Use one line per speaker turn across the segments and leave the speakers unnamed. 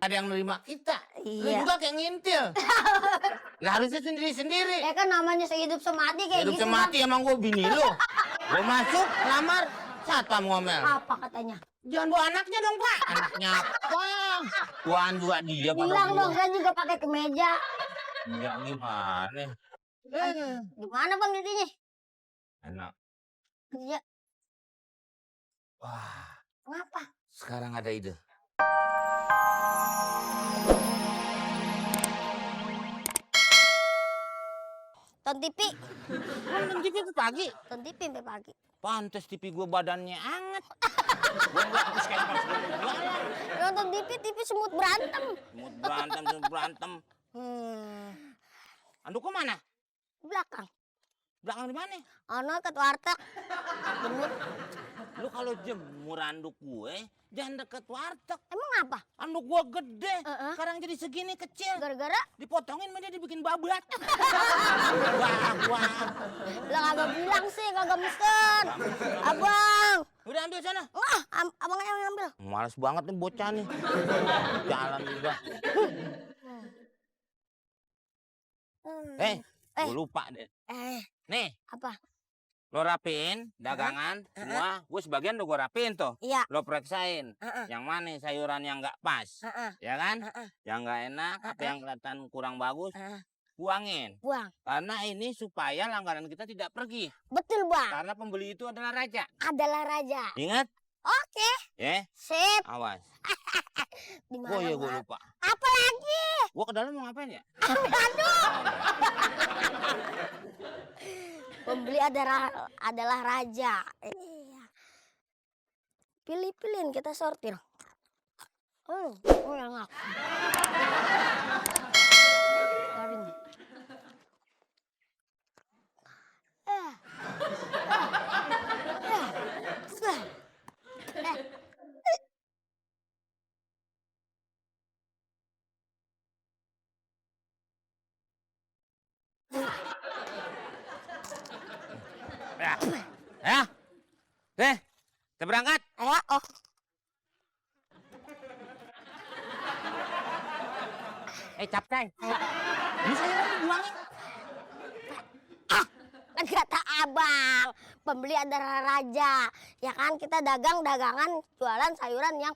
ada yang nerima kita. Lu
Iya.
juga kayak ngintil. Lah harusnya sendiri-sendiri.
Ya kan namanya sehidup semati kayak
Hidup
gitu.
semati emang gue bini lu. Gue masuk, lamar, satpam ngomel.
Apa katanya?
Jangan bawa anaknya dong, Pak. Anaknya apa? Tuan juga dia pada
Bilang
gua.
dong, saya juga pakai kemeja.
Ya gimana?
Gimana bang intinya?
Enak.
Iya.
Wah,
Kenapa?
sekarang ada ide.
Ton TV.
Nonton TV tuh pagi.
Ton TV sampai pagi.
Pantes TV gue badannya anget. Gue nggak habis kayak pas gue jualan.
Nonton TV semut berantem.
Semut berantem. Anduk mana?
Belakang.
Belakang di mana?
Ono ke warteg. Gemuk.
Lu kalau jemur anduk gue, jangan deket warteg.
Emang apa?
Anduk gue gede.
Heeh.
Sekarang jadi segini kecil.
Gara-gara
Dipotongin media dibikin babat. Wah.
lah kagak bilang sih, kagak mesen. Abang.
Udah ambil sana.
Wah, abang yang ngambil.
Males banget nih bocah nih. Jalan juga. Gue lupa deh. Nih,
Apa?
lo rapiin dagangan semua. Gue sebagian udah gue rapiin tuh.
Iya.
Lo periksain. Yang mana sayuran yang nggak pas. Ya kan? Yang nggak enak, apa yang kelihatan kurang bagus. Buangin.
Buang.
Karena ini supaya langganan kita tidak pergi.
Betul, Bang.
Karena pembeli itu adalah raja.
Adalah raja.
Ingat?
Oke.
Ya,
Sip.
awas.
Di
Oh iya, gue
Bang?
lupa.
Apa lagi?
Gue ke dalam mau ngapain ya?
Aduh. Pembeli adalah raja. Iya. Pilih-pilihin kita sortir. Enak. Garing.
Ya. Kita berangkat.
Ya, oh.
Capcay. Ini sayuran dibuangin.
Kan kata abang, pembeli adalah raja. Ya kan kita dagangan jualan sayuran yang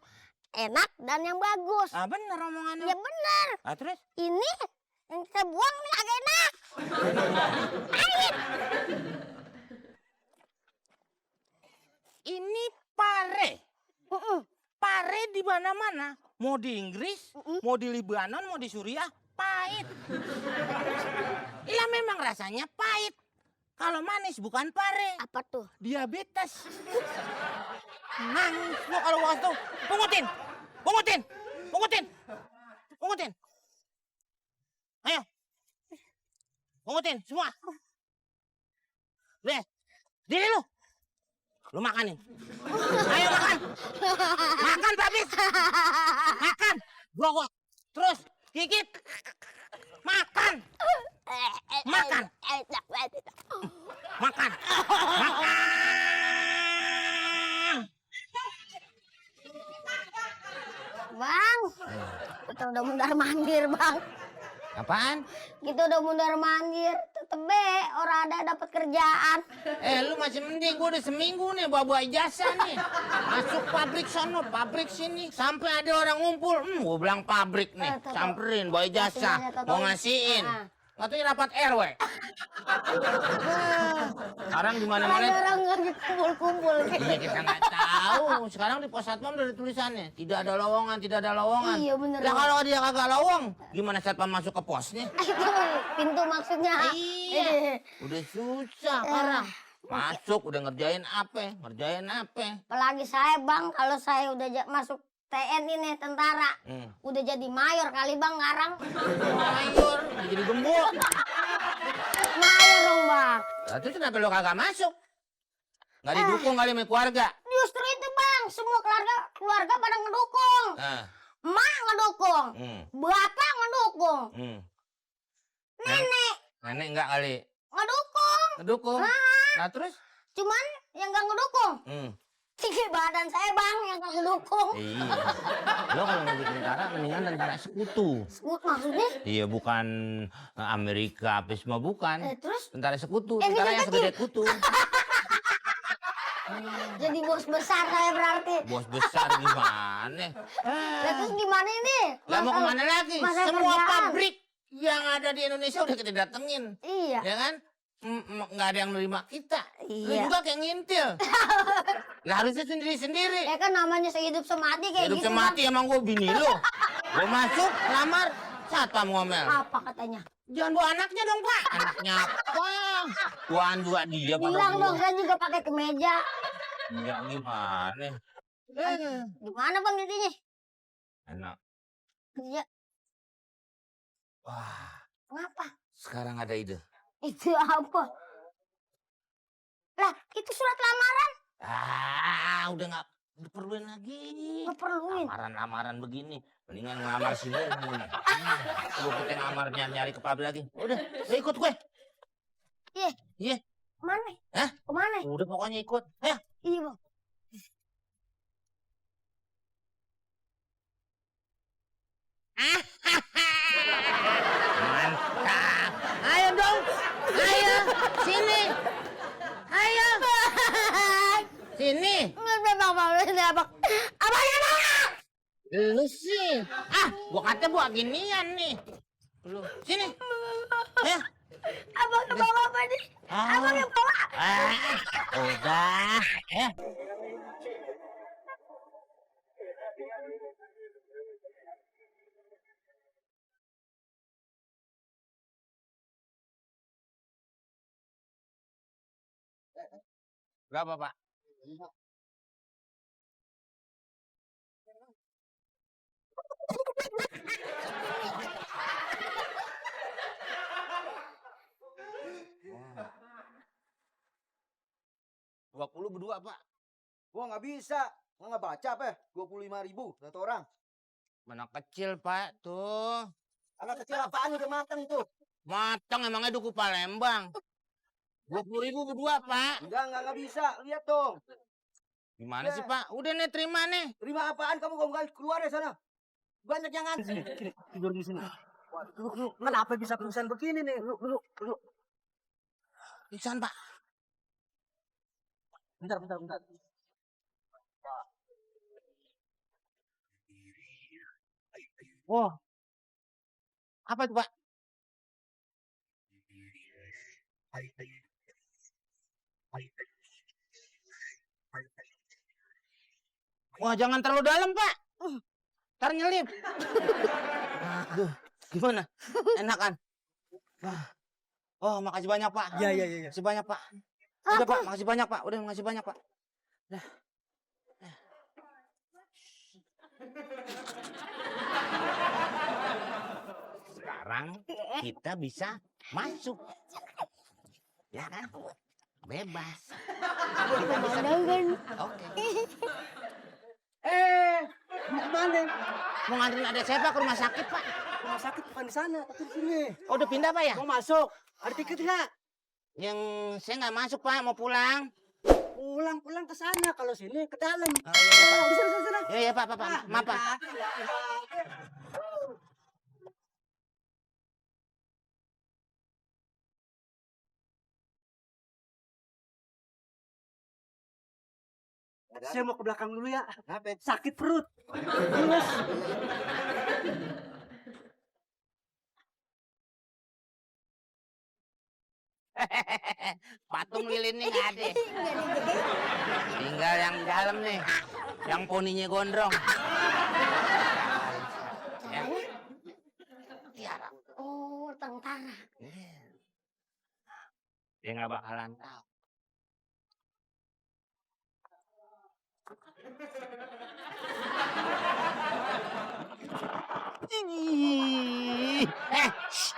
enak dan yang bagus.
Ah bener omongannya.
Ya benar.
Ah terus?
Ini yang kita buang nih agak enak. Pahit.
Ini pare. Pare di mana-mana. Mau di Inggris, mau di Libanon, mau di Suriah, pahit. Lah memang rasanya pahit. Kalau manis bukan pare.
Apa tuh?
Diabetes. Nangis lo kalau waktu tuh. Pungutin. Ayo. Pungutin semua. Deh. Diri lu. Lu makanin. Ayo makan. Makan babis. Makan. Gua. Terus gigit. Makan. Makan. Makan.
Bang, kita udah mundar mandir bang.
Apaan?
Kita udah mundar mandir. Tetep be, orang ada dapat kerjaan.
Lu masih mending, gua udah seminggu nih bawa ijazah nih. Masuk pabrik sono, pabrik sini. Sampai ada orang ngumpul, gua bilang pabrik nih. Samperin, bawa ijazah, mau ngasihin. Katanya rapat RW. Sekarang di mana-mana.
Ada orang lagi kumpul-kumpul.
Iya kita nggak tahu. Sekarang di pos satpam udah ada tulisannya. Tidak ada lowongan, tidak ada lowongan.
Iya bener.
Lah kalau dia kagak lowong, gimana satpam masuk ke posnya?
Itu pintu maksudnya.
Iya. Udah susah sekarang. Masuk udah ngerjain apa?
Apalagi saya bang, kalau saya udah masuk TNI nih tentara, udah jadi mayor kali bang ngarang.
Mayor, jadi gembul.
Mayor dong bang.
Lah terus kenapa lo kagak masuk? Nggak didukung kali sama keluarga?
Justru itu bang, semua keluarga pada ngedukung. Emak ngedukung, bapak ngedukung, nenek
Nenek nggak kali?
ngedukung.
Ngedukung? Nah terus?
Cuman yang nggak ngedukung, 3 badan saya bang yang kagak dukung.
Iya. Lo kalau mau jadi tentara mendingan tentara sekutu.
Maksudnya?
Iya bukan Amerika apa semua bukan.
Terus?
Tentara sekutu,
Yang
tentara yang
kecil-kecil.
segede kutu.
Jadi bos besar saya berarti.
Bos besar gimana?
Lah terus gimana ini?
Lah mau kemana lagi?
masalah
Semua
kerjaan.
pabrik yang ada di Indonesia udah kita datengin.
Iya.
Ya kan? Nggak ada yang nerima kita. Lu
Iya.
juga kayak ngintil. Lah harusnya sendiri-sendiri.
Ya kan namanya sehidup semati kayak
Hidup
gitu.
semati emang gue bini lu. Gue masuk, lamar, satpam ngomel.
Bang. Apa katanya?
Jangan bawa anaknya dong, Pak. Anaknya apa? Tuan juga dia pada
Bilang
gua.
dong saya juga pakai kemeja.
Ya gimana?
Gimana bang intinya?
Enak.
Iya.
Wah,
Kenapa?
sekarang ada ide.
Itu apa? Lah itu surat lamaran.
Udah nggak diperluin lagi.
Nggak perluin.
Lamaran-lamaran begini. Mendingan ngelamar si Mumun. Gue kita ngamarnya nyari ke pabrik lagi. Udah ikut gue.
Iya.
Iya.
Kemana?
Hah?
Kemana?
Udah pokoknya ikut. Ya.
Iya bang.
Mantap. Ayo dong. Ayo. Sini. Ayo. Sini.
Apa ya bang?
Lu sih. Gua kata buat ginian nih. Lu. Sini. Ya.
Abang yang bawa apa nih? Abang yang bawa.
Udah. Ya. Berapa, Pak? Wah. 20 berdua, Pak.
Gua nggak bisa. Gua nggak baca apa ya? 25.000 satu orang.
Mana kecil, Pak, tuh.
Anak kecil apaan udah mateng tuh?
Matang emangnya duku Palembang. 20.000 berdua, Pak.
Enggak bisa. Lihat dong.
Gimana sih, Pak? Udah nih, terima nih.
Terima apaan kamu nggak keluar dari sana? Banyak yang ngantri. Tidur di sini. Lu kenapa bisa pingsan begini nih? Lu.
Pingsan, Pak.
Bentar.
Oh. Apa itu, Pak? Wah, jangan terlalu dalam, Pak. Ntar nyelip. Aduh, gimana? Enak kan? Oh, makasih banyak, Pak.
Iya.
Makasih banyak, Pak. Udah, Pak, makasih banyak, Pak. Udah, makasih banyak, Pak. Dah. Sekarang kita bisa masuk. Ya kan? Bebas.
Pemandangan.
Oke.
Mau kemana?
Mau nganterin adik saya, Pak, ke rumah sakit, Pak.
Rumah sakit bukan di sana, tapi di sini.
Oh, udah pindah, Pak, ya?
Mau masuk? Ada tiket nggak?
Yang saya nggak masuk, Pak, mau pulang.
Pulang ke sana. Kalau sini ke dalam.
Oh, iya, iya, Pak.
Di sana.
Iya, iya, Pak, maaf, Pak.
Saya mau ke belakang dulu ya. Sakit perut. Mulus.
Patung lilin nih nggak ada. Tinggal yang di dalam nih, yang poninya gondrong. Ya. Tiara.
Oh, tentara.
Dia nggak bakalan tahu.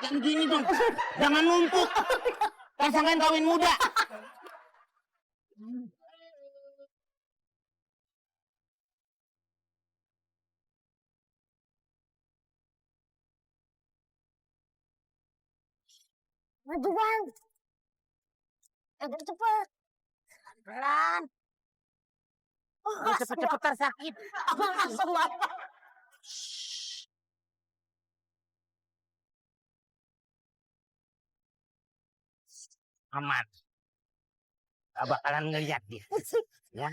Jangan gini dong. Jangan numpuk. Kan sangkain kawin muda.
Maju bang. Cepet. Pelan.
Cepet-cepet tersakit.
Abang langsung bapak.
Aman. Gak bakalan ngeliat dia. Ya.